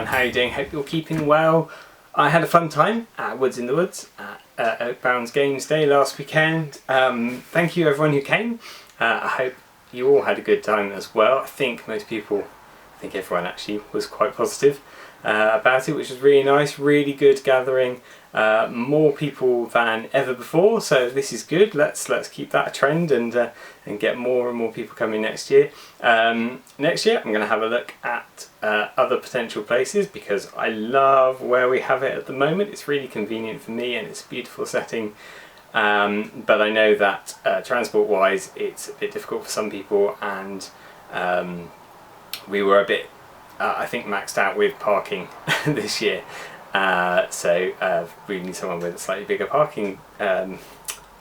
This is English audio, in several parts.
everyone, how are you doing? Hope you're keeping well. I had a fun time at Woods in the Woods at Oakbound's Games Day last weekend. Thank you everyone who came. I hope you all had a good time as well. I think everyone actually was quite positive about it, which was really nice. Really good gathering. More people than ever before, so this is good. Let's keep that a trend and get more and more people coming next year. Next year I'm going to have a look at other potential places because I love where we have it at the moment. It's really convenient for me and it's a beautiful setting, but I know that transport wise it's a bit difficult for some people, and we were a bit I think maxed out with parking this year. So we need someone with a slightly bigger parking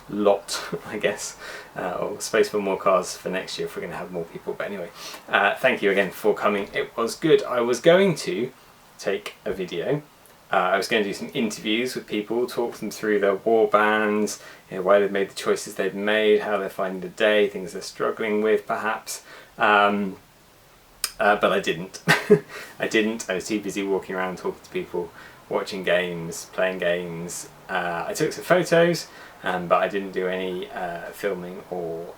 lot, I guess, or space for more cars for next year if we're going to have more people. But anyway, thank you again for coming. It was good. I was going to take a video. I was going to do some interviews with people, talk them through their war bands, why they've made the choices they've made, how they're finding the day, things they're struggling with perhaps. But I didn't. I was too busy walking around talking to people, watching games, playing games. I took some photos, but I didn't do any filming or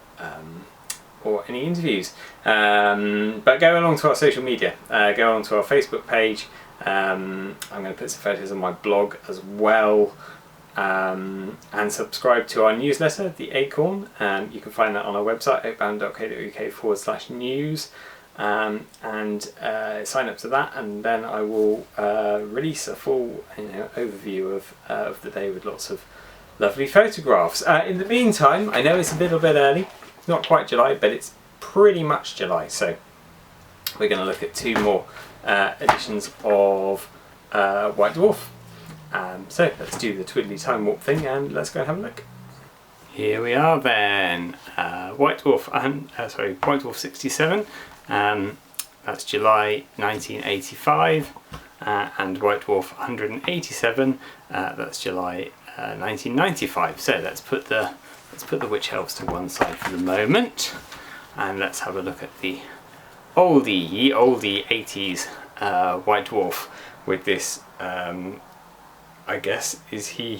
any interviews. But go along to our social media. Go on to our Facebook page. I'm going to put some photos on my blog as well. And subscribe to our newsletter, The Acorn. You can find that on our website, oakbound.co.uk/news. And sign up to that, and then I will release a full overview of the day with lots of lovely photographs. In the meantime, I know it's a little bit early, it's not quite July, but it's pretty much July, so we're going to look at two more editions of White Dwarf. So let's do the twiddly time warp thing and let's go and have a look. Here we are then, White Dwarf, White Dwarf 67. That's July 1985, and White Dwarf 187. That's July 1995. So let's put the witch elves to one side for the moment, and let's have a look at the oldie 80s White Dwarf with this. I guess I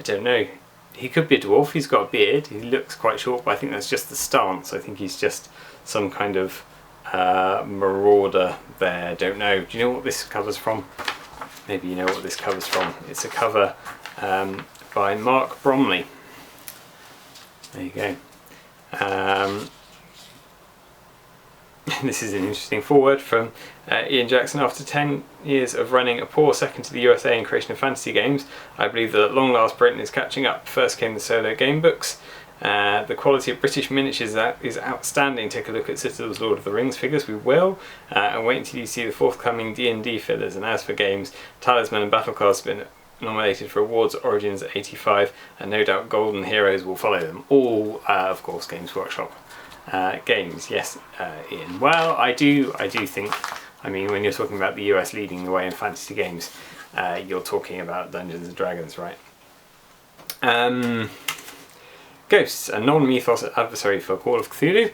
don't know. He could be a dwarf. He's got a beard. He looks quite short, but I think that's just the stance. I think he's just some kind of marauder there. Don't know. Do you know what this cover's from? Maybe you know what this cover's from. It's a cover by Mark Bromley. There you go. This is an interesting foreword from Ian Jackson. After 10 years of running a poor second to the USA in creation of fantasy games, I believe that at long last Britain is catching up. First came the solo game books. The quality of British miniatures is outstanding. Take a look at Citadel's Lord of the Rings figures, we will, and wait until you see the forthcoming D&D fillers. And as for games, Talisman and Battle Cards have been nominated for awards at Origins at 85, and no doubt Golden Heroes will follow them. All, of course, Games Workshop games. Yes, Ian. Well, I do think, I mean, when you're talking about the US leading the way in fantasy games, you're talking about Dungeons and Dragons, right? Ghosts, a non-mythos adversary for Call of Cthulhu.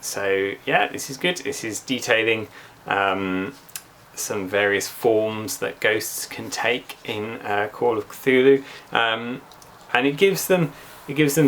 So yeah, this is good. This is detailing some various forms that ghosts can take in Call of Cthulhu, and it gives them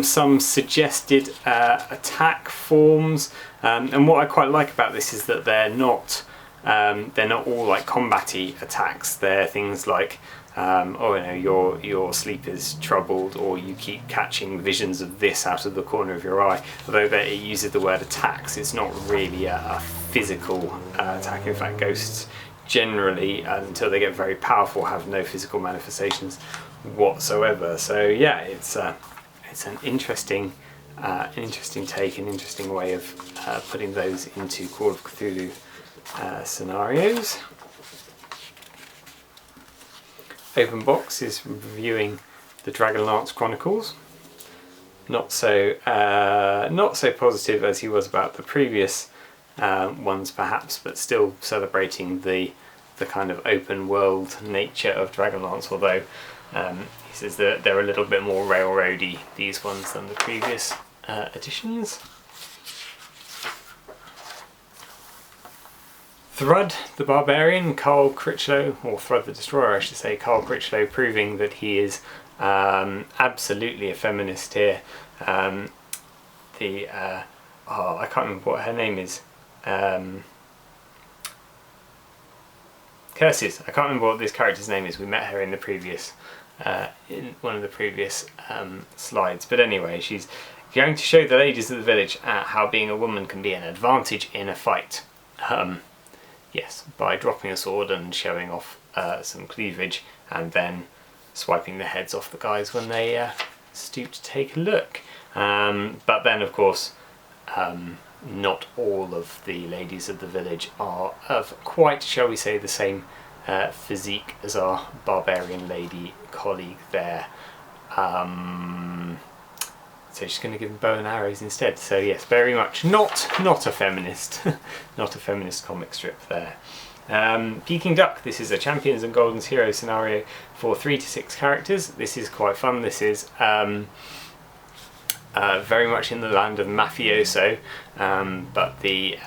some suggested attack forms. And what I quite like about this is that they're not all like combat-y attacks. They're things like your sleep is troubled, or you keep catching visions of this out of the corner of your eye. Although it uses the word attacks, it's not really a physical attack. In fact, ghosts generally, until they get very powerful, have no physical manifestations whatsoever. So yeah, it's an interesting take, an interesting way of putting those into Call of Cthulhu scenarios. Open Box is reviewing the Dragonlance Chronicles. Not so positive as he was about the previous ones, perhaps, but still celebrating the kind of open world nature of Dragonlance. Although he says that they're a little bit more railroady, these ones, than the previous editions. Thrud the Barbarian, Carl Critchlow, or Thrud the Destroyer I should say, Carl Critchlow, proving that he is absolutely a feminist here. I can't remember what her name is. Curses. I can't remember what this character's name is. We met her in the previous, in one of the previous slides. But anyway, she's going to show the ladies of the village how being a woman can be an advantage in a fight. Yes, by dropping a sword and showing off some cleavage, and then swiping the heads off the guys when they stoop to take a look. But then, of course, not all of the ladies of the village are of quite, shall we say, the same physique as our barbarian lady colleague there. So she's going to give them bow and arrows instead. So yes, very much not a feminist, not a feminist comic strip there. Peking Duck. This is a Champions and Golden's Hero scenario for 3 to 6 characters. This is quite fun. This is very much in the land of mafioso, but the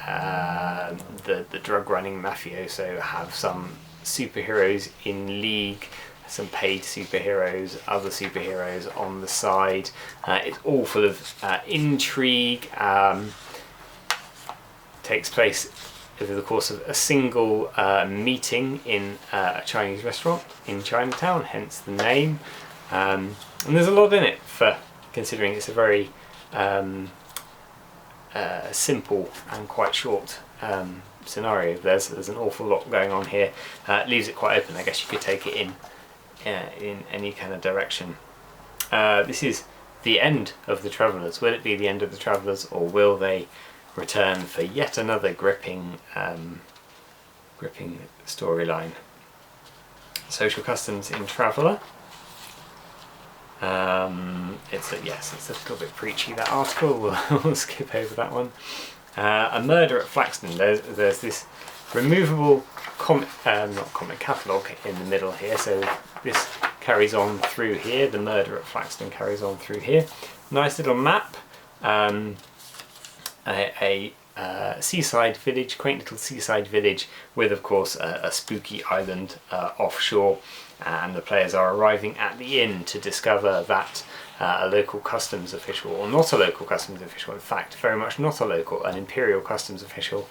drug running mafioso have some superheroes in league, some paid superheroes, other superheroes on the side. It's all full of intrigue. Takes place over the course of a single meeting in a Chinese restaurant in Chinatown, hence the name. And there's a lot in it, for considering it's a very simple and quite short scenario. There's an awful lot going on here. It leaves it quite open. I guess you could take it in any kind of direction. This is the end of the Travellers. Will it be the end of the Travellers, or will they return for yet another gripping storyline? Social customs in Traveller. It's a little bit preachy, that article. We'll skip over that one. A Murder at Flaxton. There's this removable not comic catalogue in the middle here, so this carries on through here. The Murder at Flaxton carries on through here. Nice little map. A seaside village, quaint little seaside village with, of course, a spooky island offshore, and the players are arriving at the inn to discover that a local customs official, or not a local customs official, in fact very much not a local, an imperial customs official,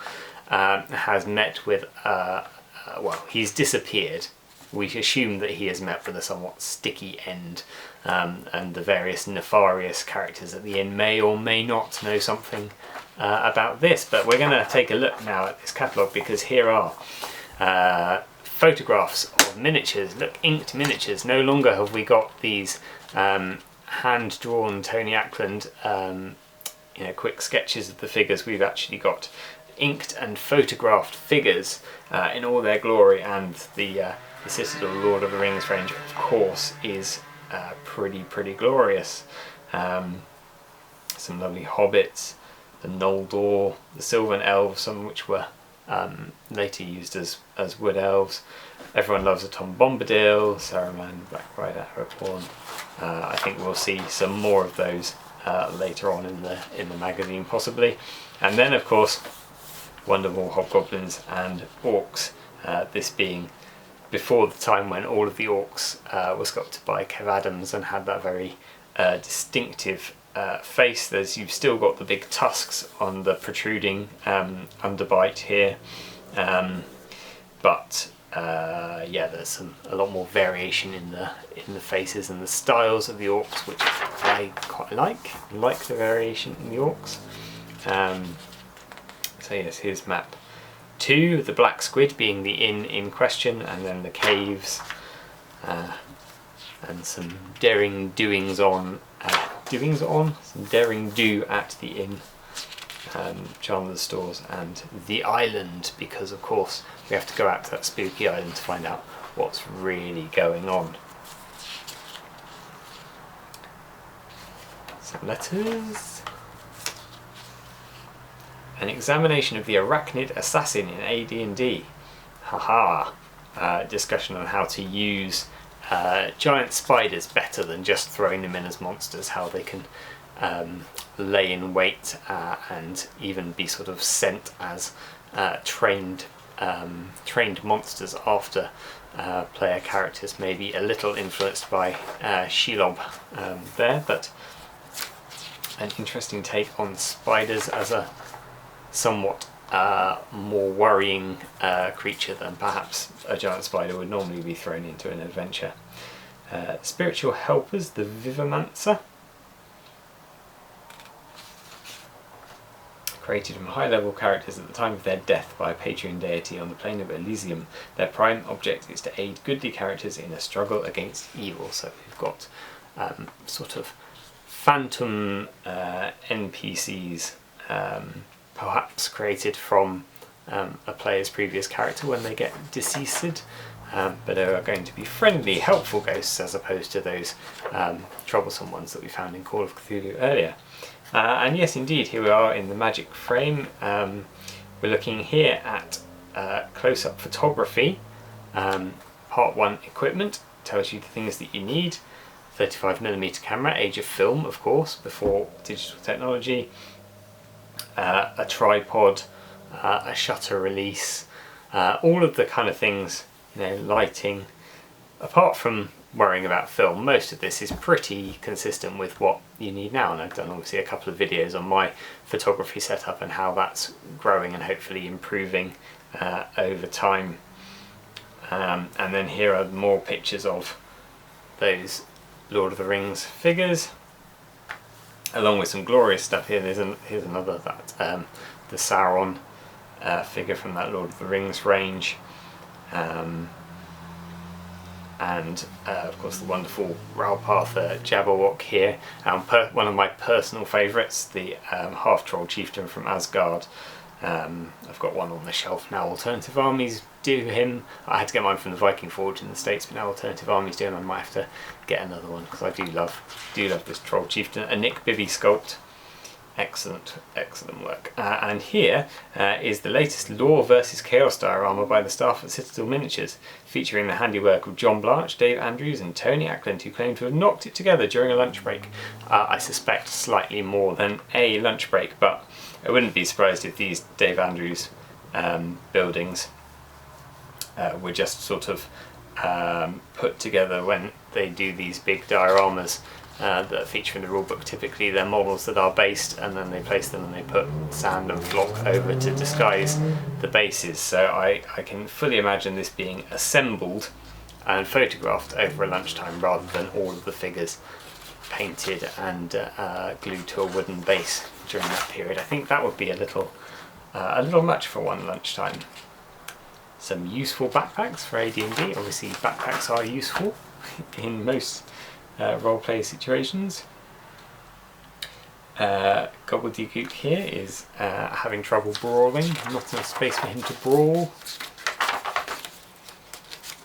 has met with, well, he's disappeared. We assume that he has met with a somewhat sticky end, and the various nefarious characters at the inn may or may not know something about this. But we're going to take a look now at this catalogue, because here are photographs of miniatures. Look, inked miniatures. No longer have we got these hand-drawn Tony Ackland quick sketches of the figures. We've actually got inked and photographed figures in all their glory, and the Citadel Lord of the Rings range, of course, is pretty glorious. Some lovely hobbits, the Noldor, the Sylvan Elves, some of which were later used as wood elves. Everyone loves a Tom Bombadil, Saruman, Black Rider, Aragorn. I think we'll see some more of those later on in the magazine, possibly. And then, of course, wonderful hobgoblins and orcs. This being before the time when all of the orcs were sculpted by Kev Adams and had that very distinctive face. You've still got the big tusks on the protruding underbite here, but yeah, there's a lot more variation in the faces and the styles of the orcs, which I quite like. I like the variation in the orcs. So yes, here's map 2, the Black Squid being the inn in question, and then the caves, and some daring doings on, some daring do at the inn, Chandler's Stores, and the island, because of course we have to go out to that spooky island to find out what's really going on. Some letters. An examination of the arachnid assassin in AD&D. Haha. Discussion on how to use giant spiders better than just throwing them in as monsters, how they can lay in wait and even be sort of sent as trained trained monsters after player characters, maybe a little influenced by Shelob there, but an interesting take on spiders as a somewhat more worrying creature than perhaps a giant spider would normally be thrown into an adventure. Spiritual helpers, the Vivamancer. Created from high-level characters at the time of their death by a patron deity on the plane of Elysium. Their prime object is to aid goodly characters in a struggle against evil. So we've got sort of phantom NPCs, perhaps created from a player's previous character when they get deceased, but they are going to be friendly, helpful ghosts as opposed to those troublesome ones that we found in Call of Cthulhu earlier. And yes, indeed, here we are in the magic frame. We're looking here at close-up photography. Part 1 equipment tells you the things that you need. 35mm camera, age of film, of course, before digital technology. A tripod, a shutter release, all of the kind of things, lighting. Apart from worrying about film, most of this is pretty consistent with what you need now, and I've done obviously a couple of videos on my photography setup and how that's growing and hopefully improving over time. And then here are more pictures of those Lord of the Rings figures, along with some glorious stuff here. Here's another, that the Sauron figure from that Lord of the Rings range. And of course the wonderful Ralpartha Jabberwock here, one of my personal favourites, the half-troll chieftain from Asgard. I've got one on the shelf now. Alternative armies do him. I had to get mine from the Viking Forge in the States, but now alternative armies do him. I might have to get another one because I do love this troll chieftain. A Nick Bibby sculpt. Excellent, excellent work. And here is the latest Law versus Chaos diorama by the staff at Citadel Miniatures, featuring the handiwork of John Blanche, Dave Andrews and Tony Ackland, who claim to have knocked it together during a lunch break. I suspect slightly more than a lunch break, but I wouldn't be surprised if these Dave Andrews buildings were just sort of put together when they do these big dioramas that feature in the rulebook. Typically they're models that are based, and then they place them and they put sand and flock over to disguise the bases. So I can fully imagine this being assembled and photographed over a lunchtime rather than all of the figures painted and glued to a wooden base during that period. I think that would be a little much for one lunchtime. Some useful backpacks for AD&D. Obviously backpacks are useful in most roleplay situations. Gobbledygook here is having trouble brawling, not enough space for him to brawl.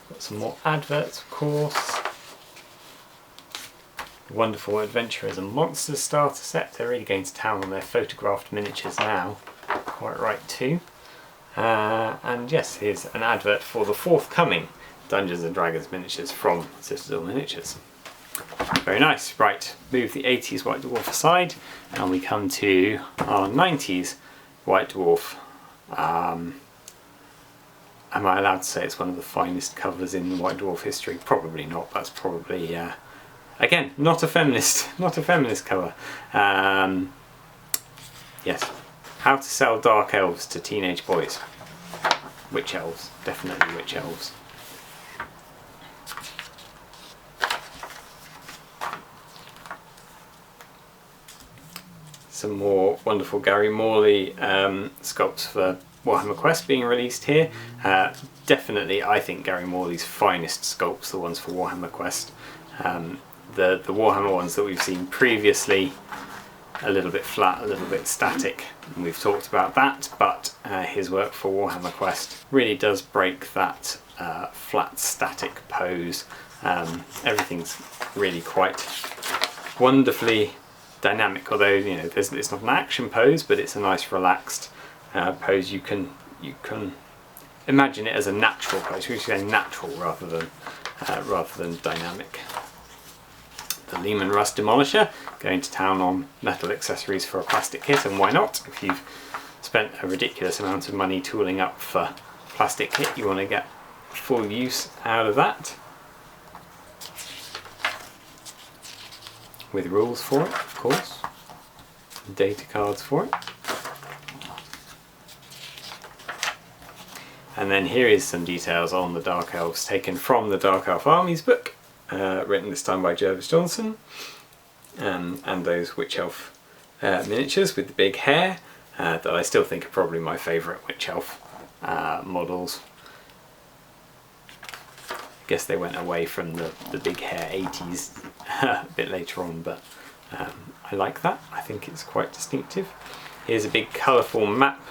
Got some more adverts, of course. Wonderful Adventurers and Monsters starter set. They're really going to town on their photographed miniatures now. Quite right too. And yes, here's an advert for the forthcoming Dungeons and Dragons miniatures from Citadel Miniatures. Very nice. Right, move the 80s White Dwarf aside and we come to our 90s White Dwarf. Am I allowed to say it's one of the finest covers in the White Dwarf history? Probably not. That's probably, again, not a feminist cover. Yes. How to sell dark elves to teenage boys. Witch elves, definitely witch elves. Some more wonderful Gary Morley sculpts for Warhammer Quest being released here. Definitely, I think Gary Morley's finest sculpts, the ones for Warhammer Quest. The Warhammer ones that we've seen previously, a little bit flat, a little bit static, and we've talked about that, but his work for Warhammer Quest really does break that flat, static pose. Everything's really quite wonderfully dynamic, although it's not an action pose, but it's a nice relaxed pose. You can imagine it as a natural pose. We should say natural rather than dynamic. The Lehman Rust Demolisher, going to town on metal accessories for a plastic kit, and why not? If you've spent a ridiculous amount of money tooling up for plastic kit, you want to get full use out of that, with rules for it, of course, data cards for it. And then here is some details on the Dark Elves taken from the Dark Elf Armies book, written this time by Jervis Johnson, and those Witch Elf miniatures with the big hair, that I still think are probably my favourite Witch Elf models. I guess they went away from the big hair 80s a bit later on, but I like that. I think it's quite distinctive. Here's a big colourful map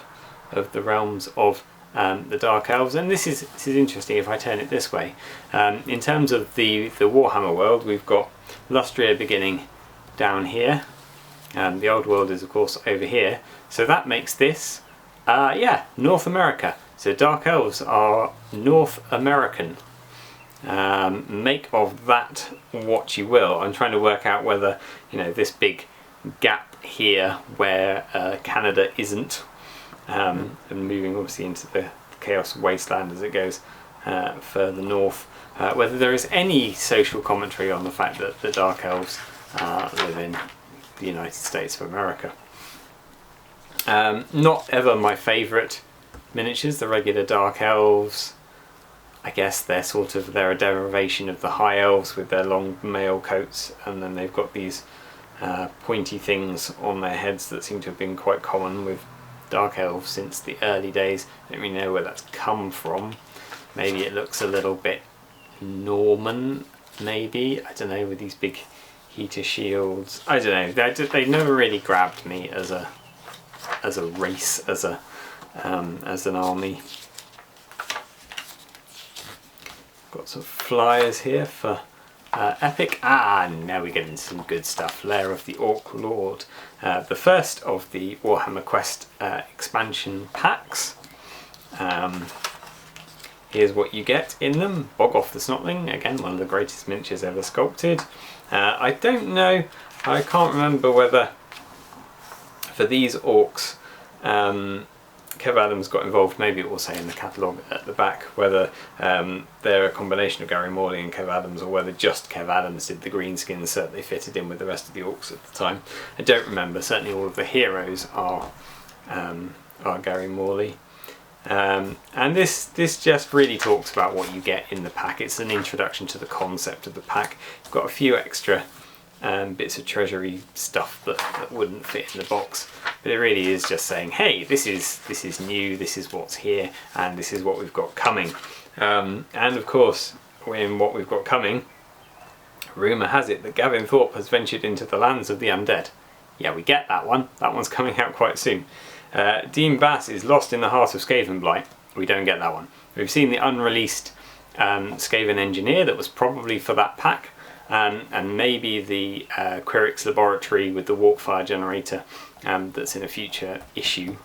of the realms of the Dark Elves, and this is interesting if I turn it this way. In terms of the Warhammer world, we've got Lustria beginning down here. The old world is of course over here, so that makes this North America. So Dark Elves are North American. Make of that what you will. I'm trying to work out whether, you know, this big gap here where Canada isn't, and moving obviously into the Chaos Wasteland as it goes further north, whether there is any social commentary on the fact that the Dark Elves live in the United States of America. Not ever my favourite miniatures, the regular Dark Elves. I guess they're a derivation of the High Elves with their long mail coats, and then they've got these pointy things on their heads that seem to have been quite common with Dark Elves since the early days. I don't really know where that's come from. Maybe it looks a little bit Norman, maybe, I don't know, with these big heater shields. I don't know, they never really grabbed me as a race, as an army. Got some flyers here for Epic. Now we're getting some good stuff. Lair of the Orc Lord, the first of the Warhammer Quest expansion packs. Here's what you get in them. Bog-Off the Snotling, again one of the greatest miniatures ever sculpted. I don't know, I can't remember whether for these orcs Kev Adams got involved. Maybe it will say in the catalogue at the back whether they're a combination of Gary Morley and Kev Adams, or whether just Kev Adams did the greenskins so that they fitted in with the rest of the orcs at the time. I don't remember. Certainly all of the heroes are Gary Morley. And this just really talks about what you get in the pack. It's an introduction to the concept of the pack. You've got a few extra bits of treasury stuff that wouldn't fit in the box, but it really is just saying, hey, this is new, this is what's here, and this is what we've got coming. And of course, in what we've got coming, rumour has it that Gavin Thorpe has ventured into the lands of the undead. Yeah, we get that one. That one's coming out quite soon. Dean Bass is lost in the heart of Skaven Blight. We don't get that one. We've seen the unreleased Skaven Engineer that was probably for that pack, and maybe the Querix Laboratory with the Walkfire generator that's in a future issue,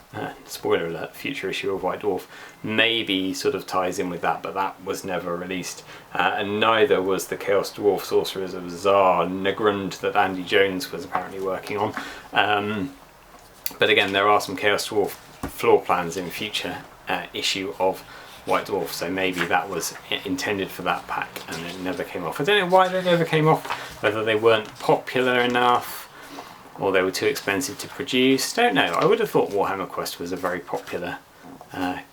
spoiler alert, future issue of White Dwarf, maybe sort of ties in with that, but that was never released. And neither was the Chaos Dwarf Sorcerers of Zar Negrund that Andy Jones was apparently working on. But again, there are some Chaos Dwarf floor plans in future issue of White Dwarf, so maybe that was intended for that pack and it never came off. I don't know why they never came off, whether they weren't popular enough or they were too expensive to produce, don't know. I would have thought Warhammer Quest was a very popular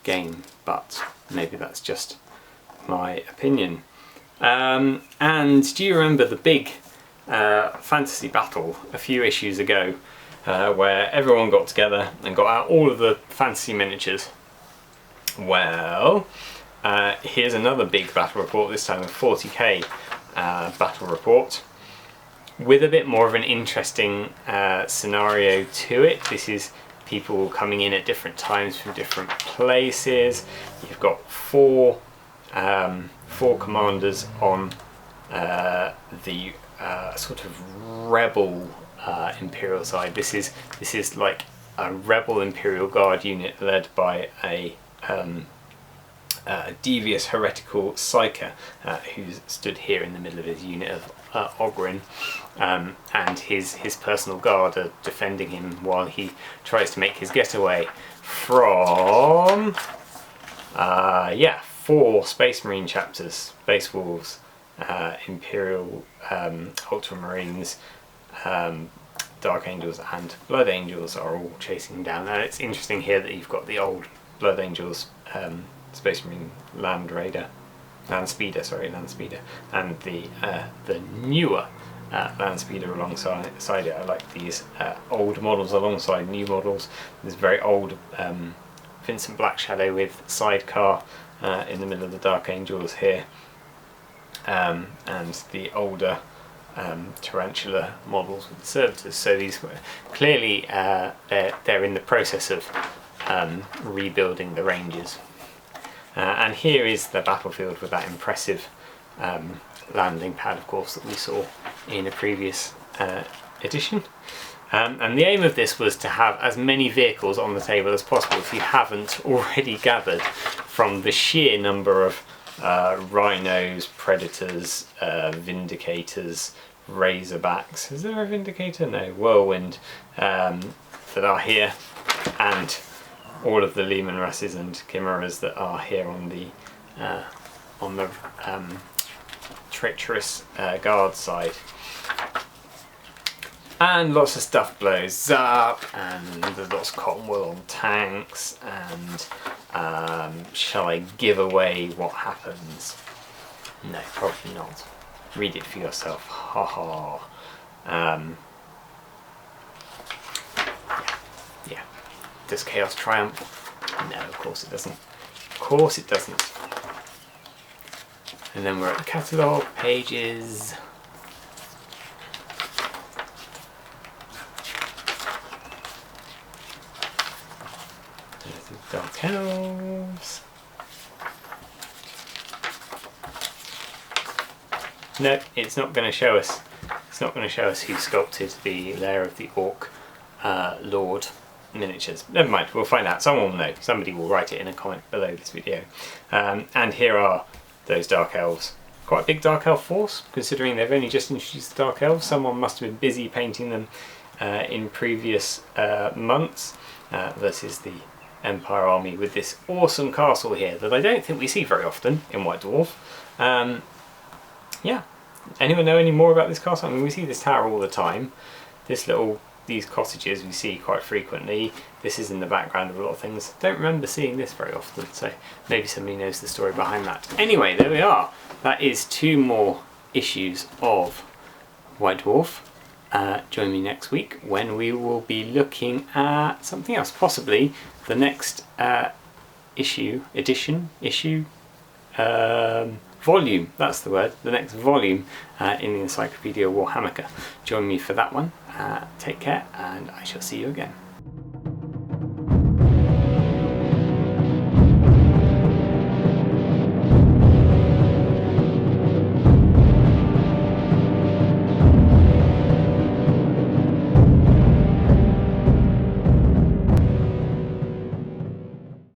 game, but maybe that's just my opinion. And do you remember the big fantasy battle a few issues ago where everyone got together and got out all of the fantasy miniatures? Well, here's another big battle report, this time a 40k battle report, with a bit more of an interesting scenario to it. This is people coming in at different times from different places. You've got four commanders on the sort of rebel Imperial side. This is like a rebel Imperial Guard unit led by a devious heretical psyker who's stood here in the middle of his unit of Ogrin, and his personal guard are defending him while he tries to make his getaway from Yeah, 4 Space Marine chapters: Space Wolves, Imperial Ultramarines, Dark Angels and Blood Angels are all chasing down. And it's interesting here that you've got the old Blood Angels Space Marine Land Speeder, and the newer Land Speeder alongside it. I like these old models alongside new models. There's very old Vincent Blackshadow with sidecar in the middle of the Dark Angels here, and the older Tarantula models with servitors. So these were clearly they're in the process of rebuilding the ranges. And here is the battlefield with that impressive landing pad, of course, that we saw in a previous edition. And the aim of this was to have as many vehicles on the table as possible, if you haven't already gathered from the sheer number of rhinos, predators, vindicators, razorbacks. Is there a vindicator? No, whirlwind, that are here, and all of the Lehman Russes and Chimeras that are here on the treacherous guard side. And lots of stuff blows up, and there's lots of cotton wool on tanks, and shall I give away what happens? No, probably not. Read it for yourself. Ha ha. Yeah. Does chaos triumph? No, of course it doesn't. Of course it doesn't. And then we're at the catalogue pages. There's the Dark Elves. No, it's not going to show us. It's not going to show us who sculpted the Lair of the Orc Lord miniatures. Never mind, we'll find out. Someone will know. Somebody will write it in a comment below this video. And here are those Dark Elves. Quite a big Dark Elf force, considering they've only just introduced the Dark Elves. Someone must have been busy painting them in previous months, versus the Empire army with this awesome castle here that I don't think we see very often in White Dwarf. Yeah. Anyone know any more about this castle? I mean, we see this tower all the time. These cottages we see quite frequently. This is in the background of a lot of things. Don't remember seeing this very often, so maybe somebody knows the story behind that. Anyway, there we are. That is 2 more issues of White Dwarf. Join me next week when we will be looking at something else, possibly the next volume, that's the word, the next volume in the Encyclopedia Warhammica. Join me for that one. Take care, and I shall see you again.